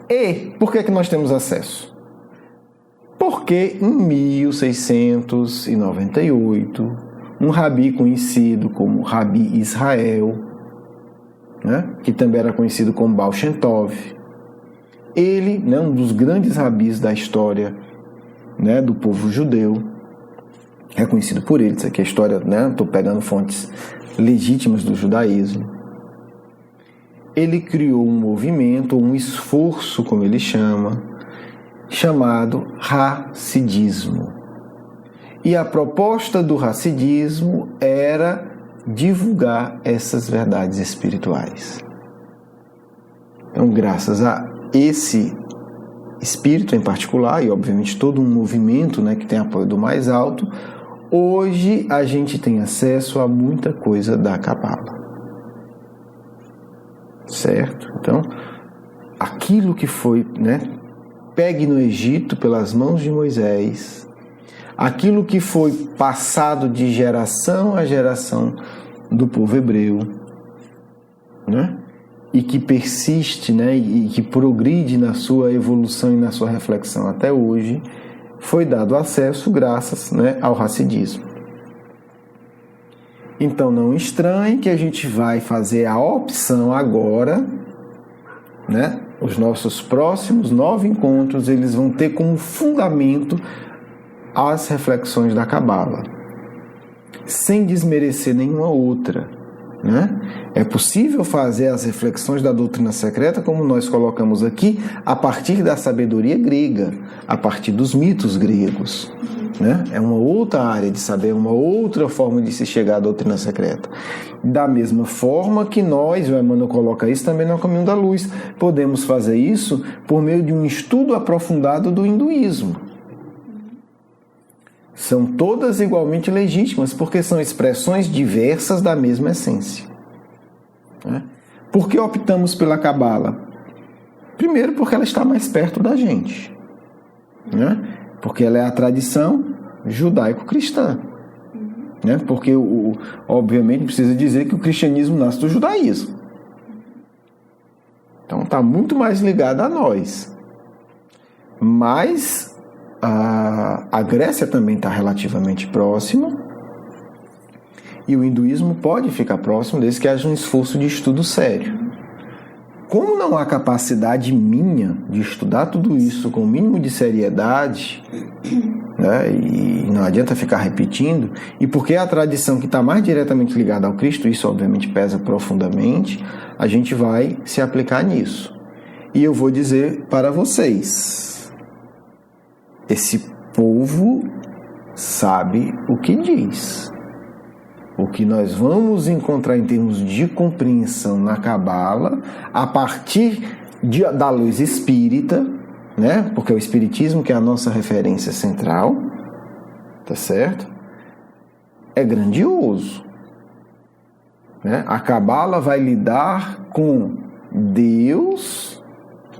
E por que nós temos acesso? Porque em 1698, um rabi conhecido como Rabi Israel, que também era conhecido como Baal Shem Tov, ele, um dos grandes rabis da história do povo judeu, reconhecido por ele, isso aqui é a história, estou pegando fontes legítimas do judaísmo. Ele criou um movimento, um esforço, como ele chama, chamado Hassidismo. E a proposta do Hassidismo era divulgar essas verdades espirituais. Então, graças a esse espírito em particular, e obviamente todo um movimento que tem apoio do mais alto, hoje a gente tem acesso a muita coisa da Cabala. Certo? Então, aquilo que foi pegue no Egito pelas mãos de Moisés, aquilo que foi passado de geração a geração do povo hebreu, e que persiste, né, e que progride na sua evolução e na sua reflexão até hoje, foi dado acesso graças, né, ao hassidismo. Então não estranhe que a gente vai fazer a opção agora, né? Os nossos próximos 9 encontros, eles vão ter como fundamento as reflexões da Cabala, sem desmerecer nenhuma outra, né? É possível fazer as reflexões da doutrina secreta, como nós colocamos aqui, a partir da sabedoria grega, a partir dos mitos gregos, né? É uma outra área de saber, uma outra forma de se chegar à doutrina secreta. Da mesma forma que nós, o Emmanuel coloca isso também no Caminho da Luz, podemos fazer isso por meio de um estudo aprofundado do hinduísmo. São todas igualmente legítimas, porque são expressões diversas da mesma essência. Né? Por que optamos pela Cabala? Primeiro, porque ela está mais perto da gente. Né? Porque ela é a tradição judaico-cristã. Né? Porque, obviamente, precisa dizer que o cristianismo nasce do judaísmo. Então, está muito mais ligado a nós. Mas a Grécia também está relativamente próxima. E o hinduísmo pode ficar próximo desde que haja um esforço de estudo sério. Como não há capacidade minha de estudar tudo isso com o mínimo de seriedade, né, e não adianta ficar repetindo, e porque a tradição que está mais diretamente ligada ao Cristo, isso obviamente pesa profundamente, a gente vai se aplicar nisso. E eu vou dizer para vocês, esse povo sabe o que diz. O que nós vamos encontrar em termos de compreensão na Cabala, a partir da luz espírita, né? Porque é o espiritismo que é a nossa referência central, tá certo? É grandioso. Né? A Cabala vai lidar com Deus,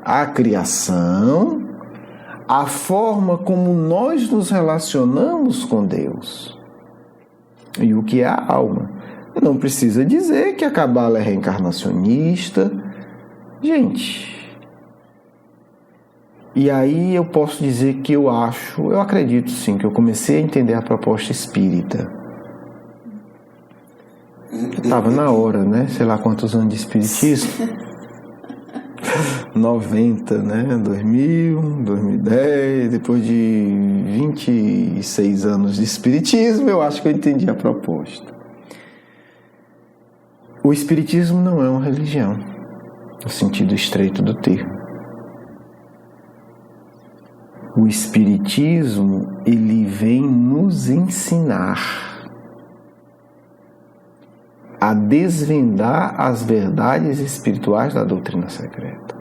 a criação, a forma como nós nos relacionamos com Deus. E o que é a alma. Não precisa dizer que a Cabala é reencarnacionista. Gente. E aí eu posso dizer que eu acredito sim, que eu comecei a entender a proposta espírita. Estava na hora, né? Sei lá quantos anos de espiritismo. 90, né? 2000, 2010, depois de 26 anos de espiritismo, eu acho que eu entendi a proposta. O espiritismo não é uma religião, no sentido estreito do termo. O espiritismo, ele vem nos ensinar a desvendar as verdades espirituais da doutrina secreta.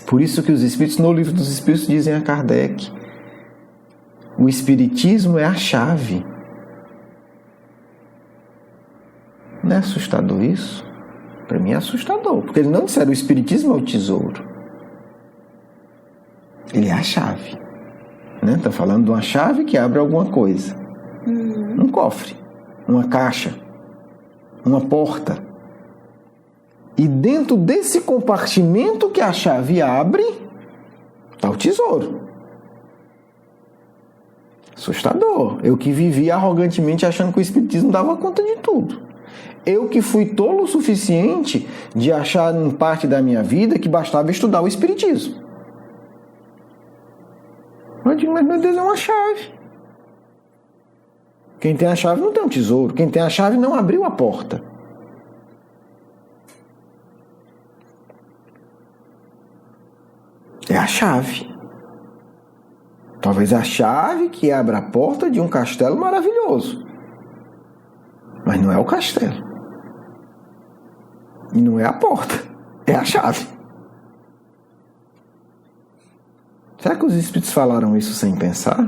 Por isso que os espíritos, no Livro dos Espíritos, dizem a Kardec, o espiritismo é a chave. Não é assustador isso? Para mim é assustador, porque eles não disseram o espiritismo é o tesouro. Ele é a chave. Está falando de uma chave que abre alguma coisa. Um cofre, uma caixa, uma porta. E dentro desse compartimento que a chave abre, está o tesouro. Assustador. Eu que vivi arrogantemente achando que o espiritismo dava conta de tudo. Eu que fui tolo o suficiente de achar em parte da minha vida que bastava estudar o espiritismo. Eu digo, mas meu Deus, é uma chave. Quem tem a chave não tem um tesouro. Quem tem a chave não abriu a porta. É a chave. Talvez a chave que abra a porta de um castelo maravilhoso. Mas não é o castelo. E não é a porta. É a chave. Será que os espíritos falaram isso sem pensar?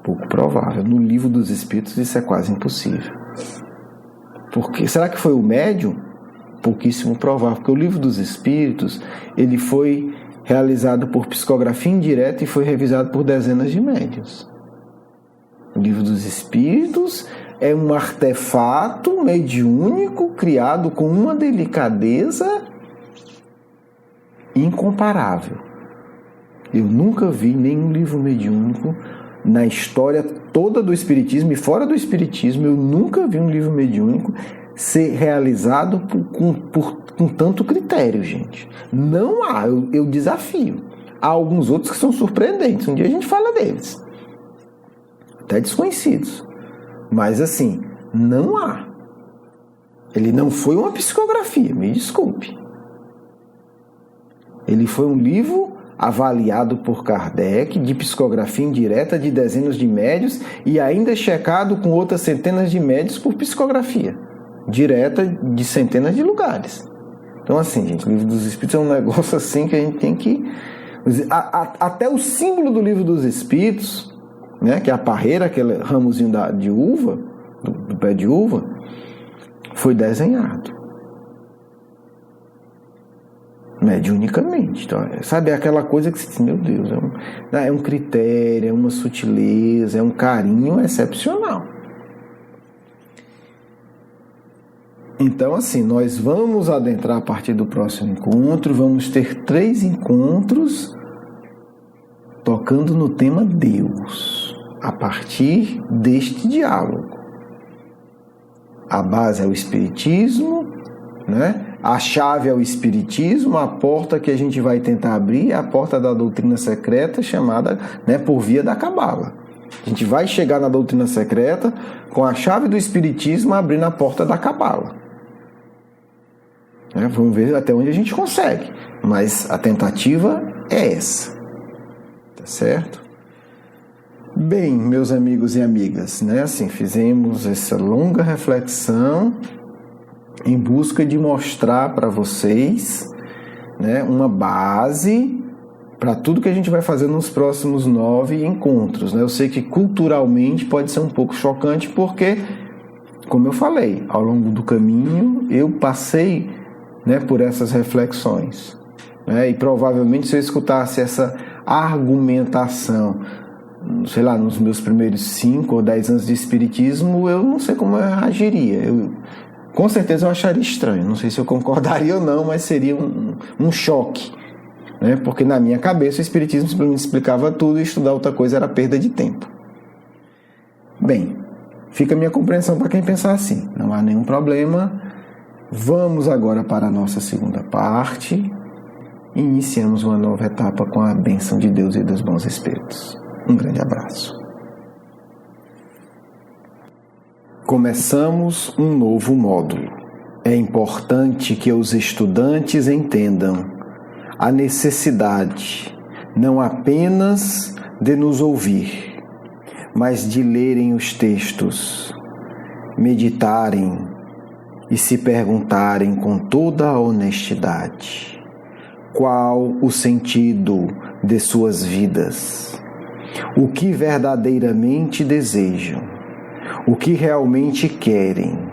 Pouco provável. No Livro dos Espíritos isso é quase impossível. Porque, será que foi o médium? Pouquíssimo provável, porque o Livro dos Espíritos ele foi realizado por psicografia indireta e foi revisado por dezenas de médiuns. O Livro dos Espíritos é um artefato mediúnico criado com uma delicadeza incomparável. Eu nunca vi nenhum livro mediúnico na história toda do Espiritismo e fora do Espiritismo, eu nunca vi um livro mediúnico ser realizado com tanto critério, gente. Não há, eu desafio. Há alguns outros que são surpreendentes, um dia a gente fala deles. Até desconhecidos. Mas assim, não há. Ele não foi uma psicografia, me desculpe. Ele foi um livro avaliado por Kardec, de psicografia indireta de dezenas de médios e ainda checado com outras centenas de médios por psicografia direta de centenas de lugares. Então assim, gente, o Livro dos Espíritos é um negócio assim que a gente tem que... Até o símbolo do Livro dos Espíritos, né, que é a parreira, aquele ramozinho de uva, do pé de uva, foi desenhado mediunicamente. Então, sabe, aquela coisa que você diz, meu Deus, é um critério, é uma sutileza, é um carinho excepcional. Então, assim, nós vamos adentrar a partir do próximo encontro, vamos ter 3 encontros tocando no tema Deus, a partir deste diálogo. A base é o Espiritismo, né? A chave é o Espiritismo, a porta que a gente vai tentar abrir é a porta da doutrina secreta, chamada, né, por via da Cabala. A gente vai chegar na doutrina secreta com a chave do Espiritismo abrindo a porta da Cabala. Né? Vamos ver até onde a gente consegue, mas a tentativa é essa. Tá certo? Bem, meus amigos e amigas, né, assim, fizemos essa longa reflexão em busca de mostrar para vocês, né, uma base para tudo que a gente vai fazer nos próximos 9 encontros. Né? Eu sei que culturalmente pode ser um pouco chocante, porque, como eu falei, ao longo do caminho eu passei, né, por essas reflexões. Né? E provavelmente se eu escutasse essa argumentação, sei lá, nos meus primeiros 5 ou 10 anos de espiritismo, eu não sei como eu reagiria. Com certeza eu acharia estranho, não sei se eu concordaria ou não, mas seria um choque, né? Porque na minha cabeça o espiritismo simplesmente explicava tudo e estudar outra coisa era perda de tempo. Bem, fica a minha compreensão para quem pensar assim, não há nenhum problema. Vamos agora para a nossa segunda parte e iniciamos uma nova etapa com a bênção de Deus e dos bons espíritos. Um grande abraço. Começamos um novo módulo. É importante que os estudantes entendam a necessidade não apenas de nos ouvir, mas de lerem os textos, meditarem e se perguntarem com toda a honestidade qual o sentido de suas vidas, o que verdadeiramente desejam, o que realmente querem,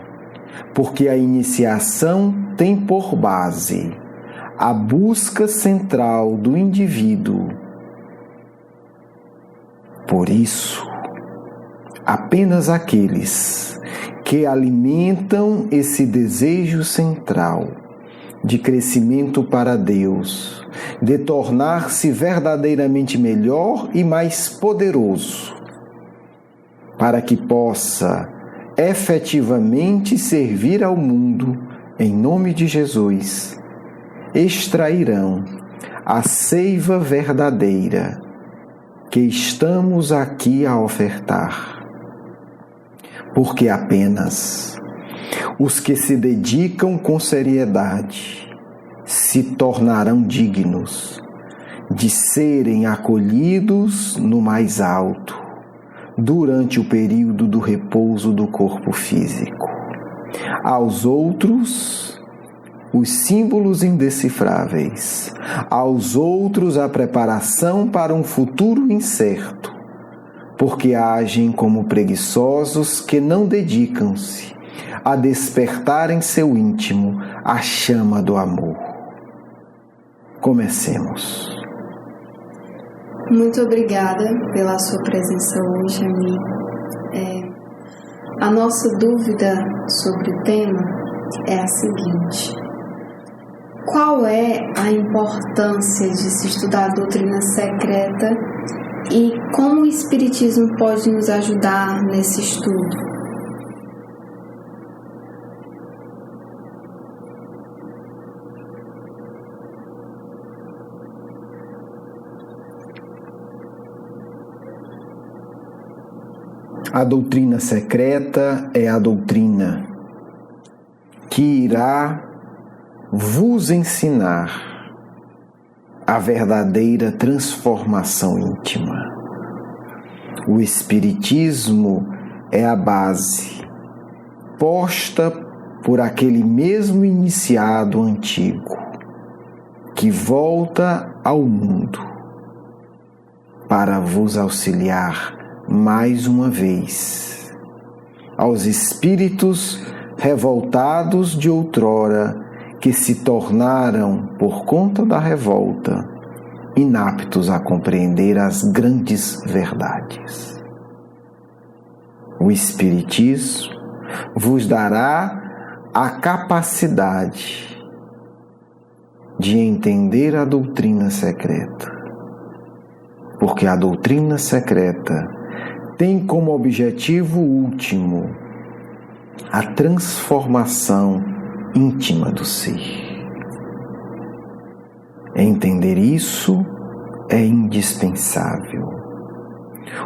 porque a iniciação tem por base a busca central do indivíduo. Por isso, apenas aqueles que alimentam esse desejo central de crescimento para Deus, de tornar-se verdadeiramente melhor e mais poderoso, para que possa efetivamente servir ao mundo em nome de Jesus, extrairão a seiva verdadeira que estamos aqui a ofertar. Porque apenas os que se dedicam com seriedade se tornarão dignos de serem acolhidos no mais alto durante o período do repouso do corpo físico. Aos outros, os símbolos indecifráveis. Aos outros, a preparação para um futuro incerto, porque agem como preguiçosos que não dedicam-se a despertar em seu íntimo a chama do amor. Comecemos. Muito obrigada pela sua presença hoje, amigo. A nossa dúvida sobre o tema é a seguinte: qual é a importância de se estudar a doutrina secreta e como o Espiritismo pode nos ajudar nesse estudo? A doutrina secreta é a doutrina que irá vos ensinar a verdadeira transformação íntima. O Espiritismo é a base posta por aquele mesmo iniciado antigo que volta ao mundo para vos auxiliar mais uma vez aos espíritos revoltados de outrora que se tornaram, por conta da revolta, inaptos a compreender as grandes verdades. O Espiritismo vos dará a capacidade de entender a doutrina secreta, porque a doutrina secreta tem como objetivo último a transformação íntima do ser. Entender isso é indispensável.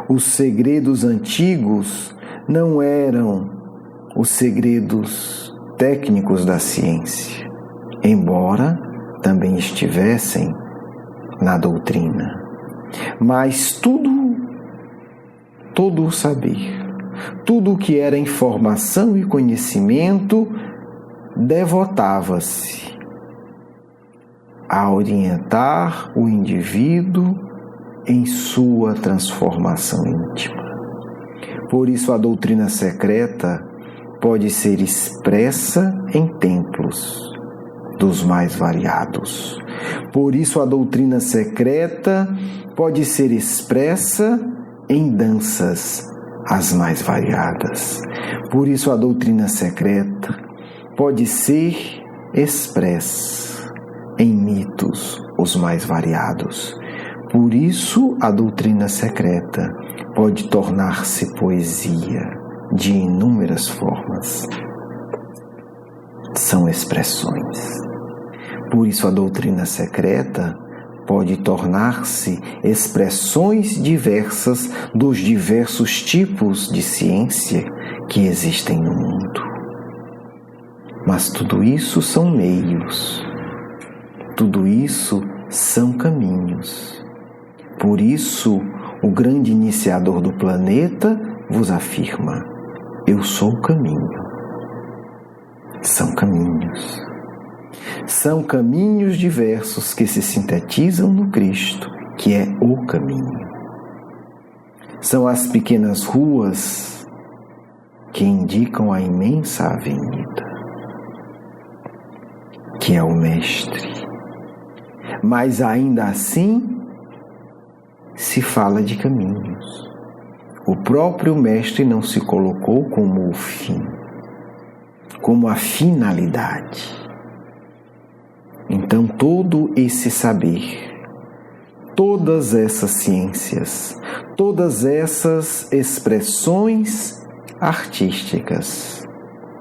Os segredos antigos não eram os segredos técnicos da ciência, embora também estivessem na doutrina. Mas todo o saber, tudo o que era informação e conhecimento devotava-se a orientar o indivíduo em sua transformação íntima. Por isso a doutrina secreta pode ser expressa em templos dos mais variados. Por isso a doutrina secreta pode ser expressa em danças as mais variadas. Por isso a doutrina secreta pode ser expressa em mitos os mais variados. Por isso a doutrina secreta pode tornar-se poesia de inúmeras formas. São expressões. Por isso a doutrina secreta pode tornar-se expressões diversas dos diversos tipos de ciência que existem no mundo. Mas tudo isso são meios, tudo isso são caminhos. Por isso, o grande iniciador do planeta vos afirma: eu sou o caminho. São caminhos. São caminhos diversos que se sintetizam no Cristo, que é o caminho. São as pequenas ruas que indicam a imensa avenida, que é o Mestre. Mas ainda assim, se fala de caminhos. O próprio Mestre não se colocou como o fim, como a finalidade. Então todo esse saber, todas essas ciências, todas essas expressões artísticas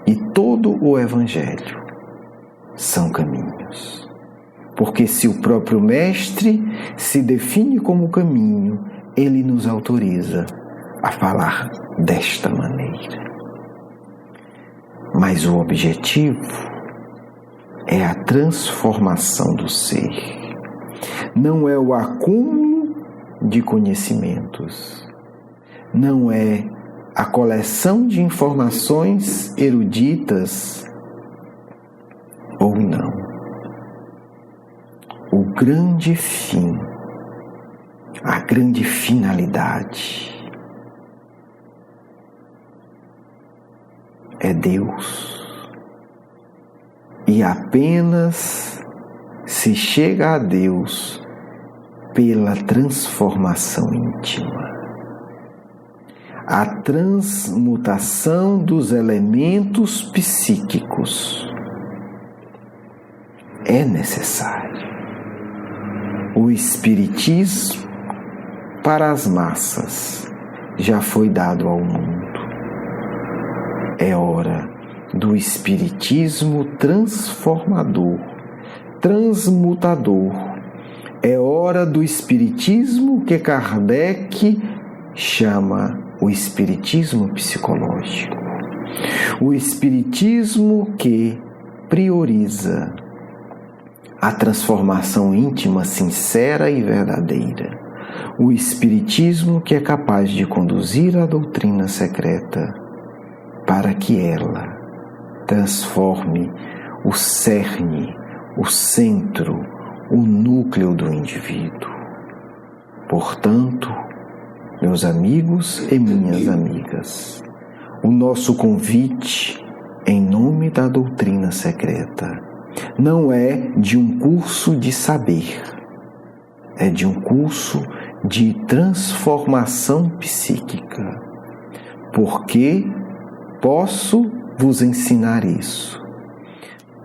e todo o Evangelho são caminhos. Porque se o próprio Mestre se define como caminho, ele nos autoriza a falar desta maneira. Mas o objetivo é a transformação do ser. Não é o acúmulo de conhecimentos. Não é a coleção de informações eruditas ou não. O grande fim, a grande finalidade é Deus. E apenas se chega a Deus pela transformação íntima. a transmutação dos elementos psíquicos. É necessário. O Espiritismo para as massas já foi dado ao mundo. É hora do Espiritismo transformador, transmutador. É hora do Espiritismo que Kardec chama o Espiritismo psicológico. O Espiritismo que prioriza a transformação íntima, sincera e verdadeira. O Espiritismo que é capaz de conduzir a doutrina secreta para que ela transforme o cerne, o centro, o núcleo do indivíduo. Portanto, meus amigos e minhas amigas, o nosso convite em nome da doutrina secreta não é de um curso de saber, é de um curso de transformação psíquica. Porque posso vos ensinar isso.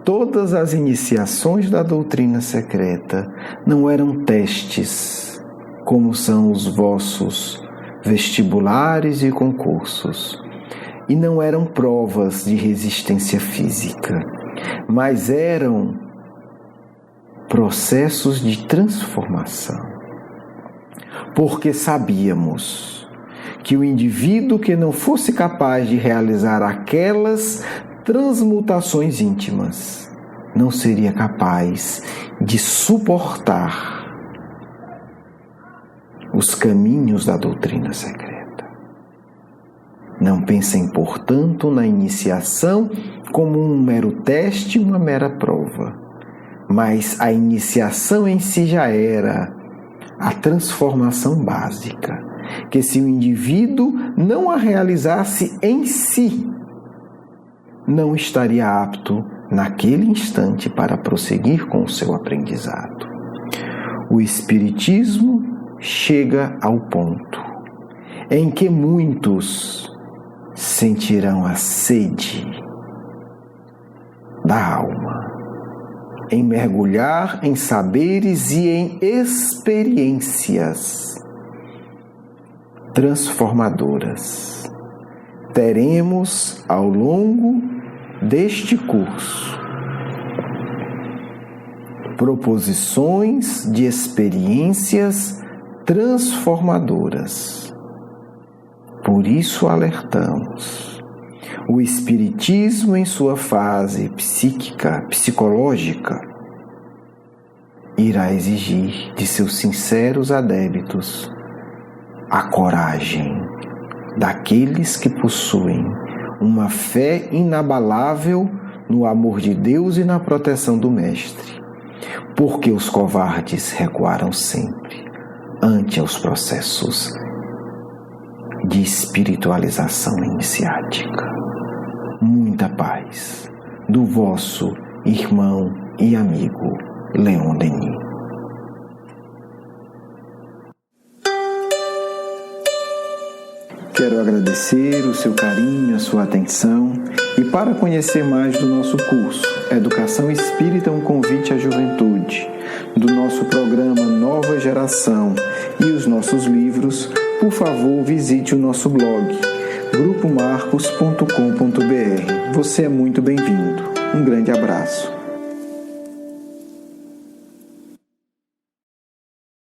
Todas as iniciações da doutrina secreta não eram testes, como são os vossos vestibulares e concursos, e não eram provas de resistência física, mas eram processos de transformação. Porque sabíamos que o indivíduo que não fosse capaz de realizar aquelas transmutações íntimas não seria capaz de suportar os caminhos da doutrina secreta. Não pensem, portanto, na iniciação como um mero teste, uma mera prova. Mas a iniciação em si já era a transformação básica, que se o indivíduo não a realizasse em si, não estaria apto naquele instante para prosseguir com o seu aprendizado. O Espiritismo chega ao ponto em que muitos sentirão a sede da alma, em mergulhar em saberes e em experiências transformadoras. Teremos ao longo deste curso proposições de experiências transformadoras. Por isso alertamos. O Espiritismo, em sua fase psíquica, psicológica, irá exigir de seus sinceros adeptos a coragem daqueles que possuem uma fé inabalável no amor de Deus e na proteção do Mestre, porque os covardes recuaram sempre ante os processos de espiritualização iniciática. Muita paz do vosso irmão e amigo Leon Denis. Quero agradecer o seu carinho, a sua atenção, e para conhecer mais do nosso curso Educação Espírita, um convite à juventude, do nosso programa Nova Geração e os nossos livros, por favor, visite o nosso blog grupomarcos.com.br. Você é muito bem-vindo. Um grande abraço.